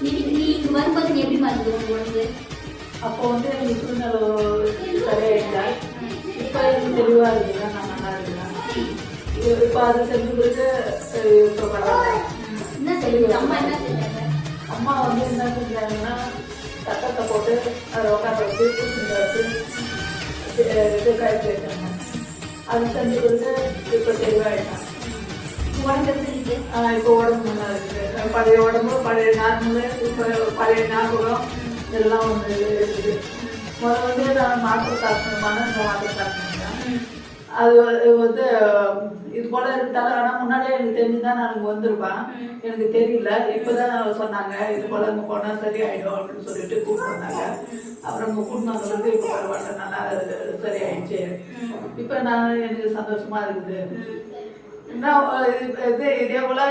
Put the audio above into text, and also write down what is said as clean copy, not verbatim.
நீங்க வரும்போது நீ எப்படி மாறுது உங்க உடம்பு? அப்போ வந்து எனக்கு சூழ்நிலை சரியாயிட்டா. இப்போ எனக்கு தெளிவாக இருக்குதா, நான் நல்லா இருக்கிறேன். இப்போ அது செஞ்சு கொடுத்து இப்போ பரவாயில்ல. என்ன செய்யுது அம்மா? என்ன செஞ்சாங்க? அம்மா வந்து என்ன செஞ்சாங்கன்னா சட்டத்தை போட்டு அதை உட்காந்து வச்சு பூசிங்க வச்சு இது கழிச்சு வச்சாங்க. அது செஞ்சு கொடுத்து இப்போ தெளிவாயிட்டான். உடம்பு எப்படி இருக்கு? இப்போ உடம்பு நல்லா இருக்குது. பழைய உடம்பு, பழைய நார்மலு, இப்போ பழைய ஞாபகம் எல்லாம் வந்து இருக்குது. முதல்ல வந்து நான் மாத்திரை சாப்பிடணுமான மாத்திரை சாப்பிட்டேன். அது வந்து இது போல இருந்தாலும், ஆனால் முன்னாடியே எனக்கு தெரிஞ்சுதான் நான் இங்கே வந்திருப்பேன். எனக்கு தெரியல. இப்போதான் சொன்னாங்க இது போல இங்கே போனால் சரியாயிடும் அப்படின்னு சொல்லிட்டு கூப்பிட்டு வந்தாங்க. அப்புறம் இங்கே கூட்டிட்டு வந்ததுக்கு இப்போ பரவாயில்ல, நல்லா சரியாயிடுச்சு. இப்போ நான் எனக்கு சந்தோஷமா இருக்குது. இதே போல